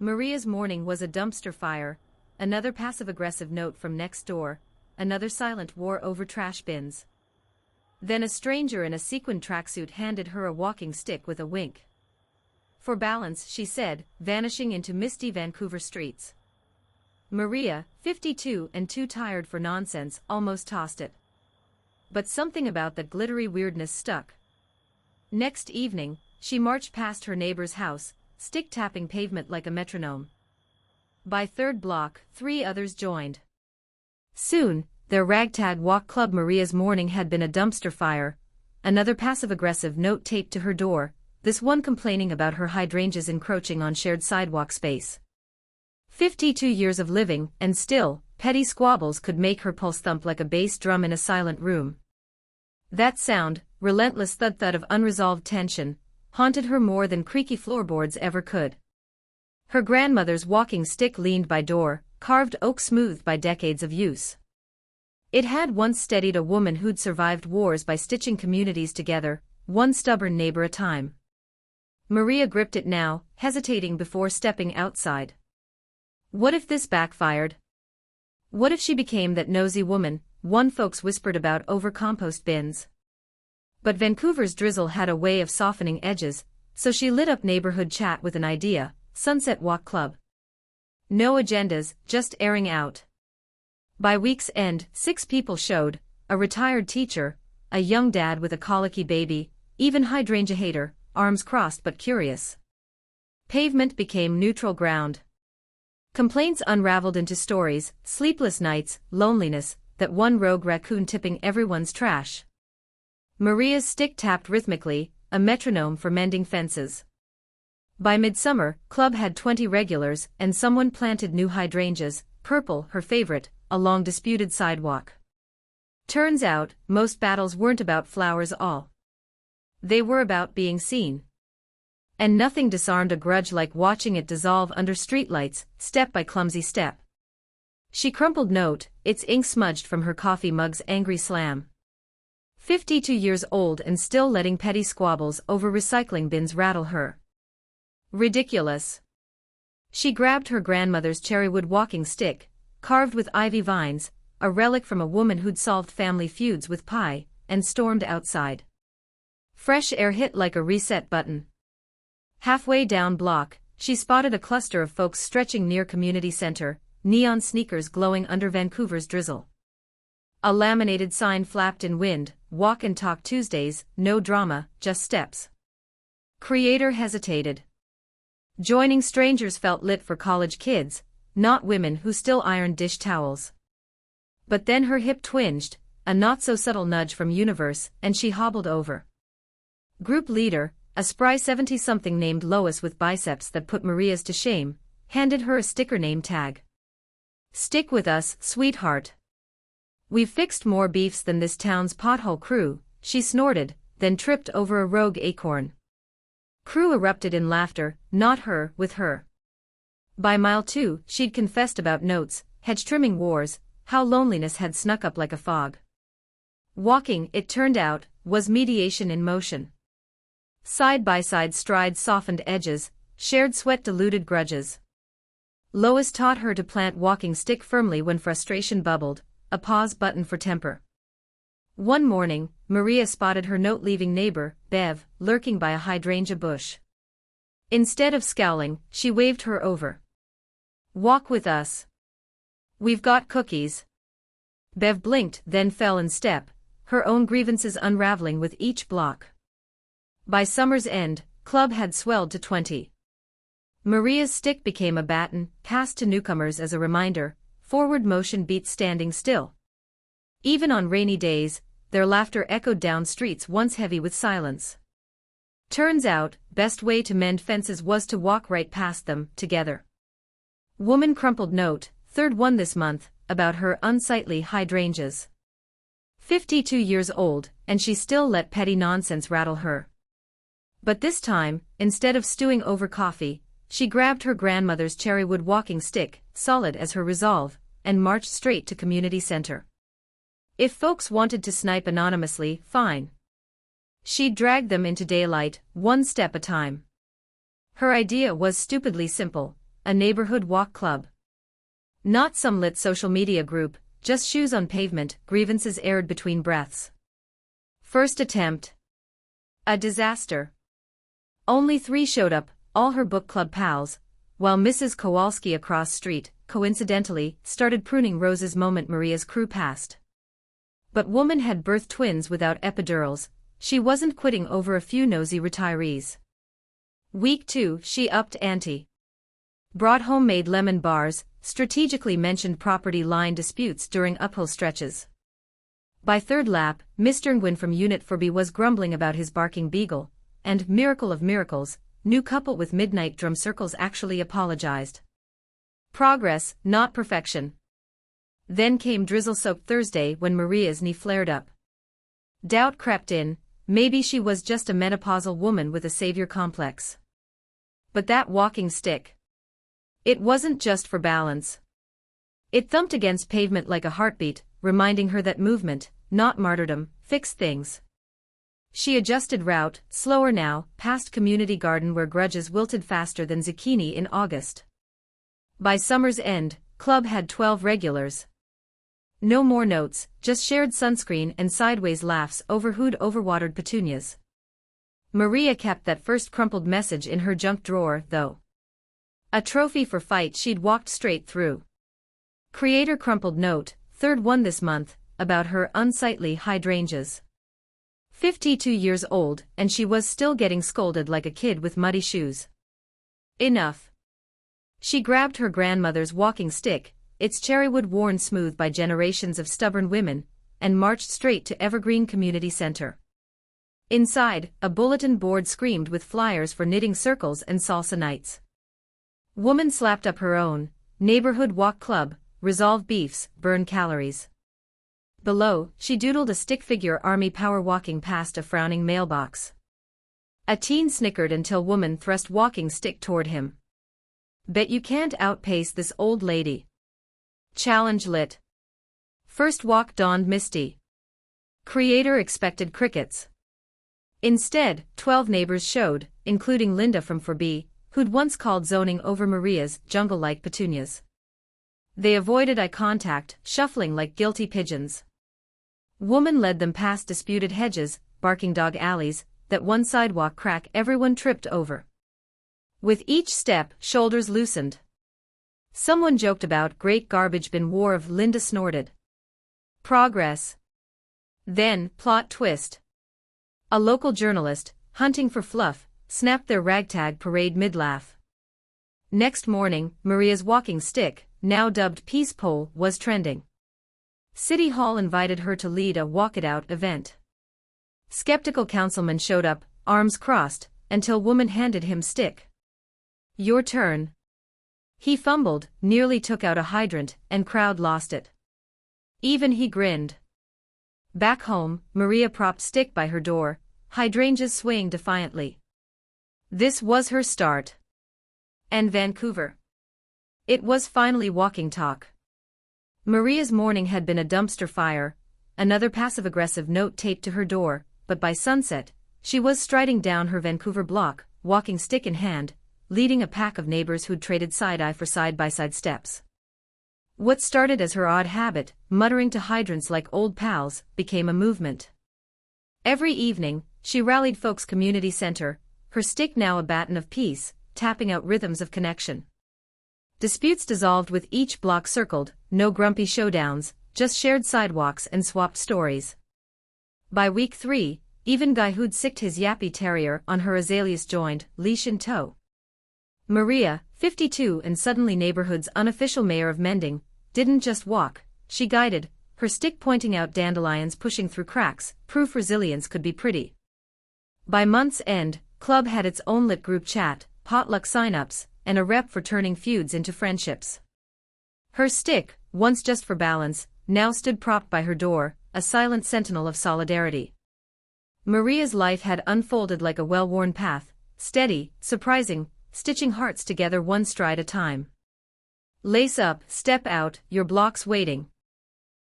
Maria's morning was a dumpster fire, another passive-aggressive note from next door, another silent war over trash bins. Then a stranger in a sequined tracksuit handed her a walking stick with a wink. "For balance," she said, vanishing into misty Vancouver streets. Maria, 52 and too tired for nonsense, almost tossed it. But something about that glittery weirdness stuck. Next evening, she marched past her neighbor's house, stick-tapping pavement like a metronome. By third block, 3 others joined. Soon, their ragtag walk club. Maria's morning had been a dumpster fire, another passive-aggressive note taped to her door, this one complaining about her hydrangeas encroaching on shared sidewalk space. 52 years of living, and still, petty squabbles could make her pulse thump like a bass drum in a silent room. That sound, relentless thud-thud of unresolved tension, haunted her more than creaky floorboards ever could. Her grandmother's walking stick leaned by door, carved oak smoothed by decades of use. It had once steadied a woman who'd survived wars by stitching communities together, one stubborn neighbor at a time. Maria gripped it now, hesitating before stepping outside. What if this backfired? What if she became that nosy woman one folks whispered about over compost bins? But Vancouver's drizzle had a way of softening edges, so she lit up neighborhood chat with an idea: Sunset Walk Club. No agendas, just airing out. By week's end, 6 people showed: a retired teacher, a young dad with a colicky baby, even hydrangea hater, arms crossed but curious. Pavement became neutral ground. Complaints unraveled into stories: sleepless nights, loneliness, that one rogue raccoon tipping everyone's trash. Maria's stick tapped rhythmically, a metronome for mending fences. By midsummer, club had 20 regulars, and someone planted new hydrangeas, purple her favorite, along disputed sidewalk. Turns out, most battles weren't about flowers all. They were about being seen. And nothing disarmed a grudge like watching it dissolve under streetlights, step by clumsy step. She crumpled note, its ink smudged from her coffee mug's angry slam. 52 years old and still letting petty squabbles over recycling bins rattle her. Ridiculous. She grabbed her grandmother's cherrywood walking stick, carved with ivy vines, a relic from a woman who'd solved family feuds with pie, and stormed outside. Fresh air hit like a reset button. Halfway down block, she spotted a cluster of folks stretching near community center, neon sneakers glowing under Vancouver's drizzle. A laminated sign flapped in wind: Walk and Talk Tuesdays, no drama, just steps. Creator hesitated. Joining strangers felt lit for college kids, not women who still ironed dish towels. But then her hip twinged, a not-so-subtle nudge from universe, and she hobbled over. Group leader, a spry 70-something named Lois with biceps that put Maria's to shame, handed her a sticker name tag. "Stick with us, sweetheart. We've fixed more beefs than this town's pothole crew," she snorted, then tripped over a rogue acorn. Crew erupted in laughter, not her, with her. By mile 2, she'd confessed about notes, hedge-trimming wars, how loneliness had snuck up like a fog. Walking, it turned out, was mediation in motion. Side-by-side strides softened edges, shared sweat diluted grudges. Lois taught her to plant walking stick firmly when frustration bubbled, a pause button for temper. One morning, Maria spotted her note-leaving neighbor, Bev, lurking by a hydrangea bush. Instead of scowling, she waved her over. "Walk with us. We've got cookies." Bev blinked, then fell in step, her own grievances unraveling with each block. By summer's end, club had swelled to 20. Maria's stick became a baton, passed to newcomers as a reminder: forward motion beats standing still. Even on rainy days, their laughter echoed down streets once heavy with silence. Turns out, best way to mend fences was to walk right past them, together. Woman crumpled note, third one this month, about her unsightly hydrangeas. 52 years old, and she still let petty nonsense rattle her. But this time, instead of stewing over coffee, she grabbed her grandmother's cherrywood walking stick, solid as her resolve, and marched straight to community center. If folks wanted to snipe anonymously, fine. She'd drag them into daylight, one step at a time. Her idea was stupidly simple: a neighborhood walk club. Not some lit social media group, just shoes on pavement, grievances aired between breaths. First attempt. A disaster. Only 3 showed up, all her book club pals, while Mrs. Kowalski across street, coincidentally, started pruning roses moment Maria's crew passed. But woman had birthed twins without epidurals, she wasn't quitting over a few nosy retirees. Week 2, she upped ante. Brought homemade lemon bars, strategically mentioned property line disputes during uphill stretches. By third lap, Mr. Nguyen from Unit 4B was grumbling about his barking beagle, and, miracle of miracles, new couple with midnight drum circles actually apologized. Progress, not perfection. Then came drizzle-soaked Thursday when Maria's knee flared up. Doubt crept in, maybe she was just a menopausal woman with a savior complex. But that walking stick. It wasn't just for balance. It thumped against pavement like a heartbeat, reminding her that movement, not martyrdom, fixed things. She adjusted route, slower now, past community garden where grudges wilted faster than zucchini in August. By summer's end, club had 12 regulars. No more notes, just shared sunscreen and sideways laughs over who'd overwatered petunias. Maria kept that first crumpled message in her junk drawer, though. A trophy for fight she'd walked straight through. Creator crumpled note, 3rd one this month, about her unsightly hydrangeas. 52 years old, and she was still getting scolded like a kid with muddy shoes. Enough. She grabbed her grandmother's walking stick, its cherrywood worn smooth by generations of stubborn women, and marched straight to Evergreen Community Center. Inside, a bulletin board screamed with flyers for knitting circles and salsa nights. Woman slapped up her own, neighborhood walk club, resolve beefs, burn calories. Below, she doodled a stick figure army power walking past a frowning mailbox. A teen snickered until woman thrust walking stick toward him. Bet you can't outpace this old lady. Challenge lit. First walk dawned misty. Creator expected crickets. Instead, 12 neighbors showed, including Linda from 4B, who'd once called zoning over Maria's jungle-like petunias. They avoided eye contact, shuffling like guilty pigeons. Woman led them past disputed hedges, barking dog alleys, that one sidewalk crack everyone tripped over. With each step, shoulders loosened. Someone joked about great garbage bin war of Linda snorted. Progress. Then, plot twist. A local journalist, hunting for fluff, snapped their ragtag parade mid-laugh. Next morning, Maria's walking stick, now dubbed Peace Pole, was trending. City Hall invited her to lead a walk-it-out event. Skeptical councilman showed up, arms crossed, until woman handed him stick. Your turn. He fumbled, nearly took out a hydrant, and crowd lost it. Even he grinned. Back home, Maria propped stick by her door, hydrangeas swaying defiantly. This was her start. And Vancouver. It was finally walking talk. Maria's morning had been a dumpster fire, another passive-aggressive note taped to her door, but by sunset, she was striding down her Vancouver block, walking stick in hand, leading a pack of neighbors who'd traded side-eye for side-by-side steps. What started as her odd habit, muttering to hydrants like old pals, became a movement. Every evening, she rallied folks' community center, her stick now a baton of peace, tapping out rhythms of connection. Disputes dissolved with each block circled, no grumpy showdowns, just shared sidewalks and swapped stories. By week 3, even guy who'd sicked his yappy terrier on her azaleas joined, leash in tow. Maria, 52 and suddenly neighborhood's unofficial mayor of Mending, didn't just walk, she guided, her stick pointing out dandelions pushing through cracks, proof resilience could be pretty. By month's end, club had its own lit group chat, potluck sign-ups, and a rep for turning feuds into friendships. Her stick, once just for balance, now stood propped by her door, a silent sentinel of solidarity. Maria's life had unfolded like a well-worn path, steady, surprising, stitching hearts together one stride at a time. Lace up, step out, your block's waiting.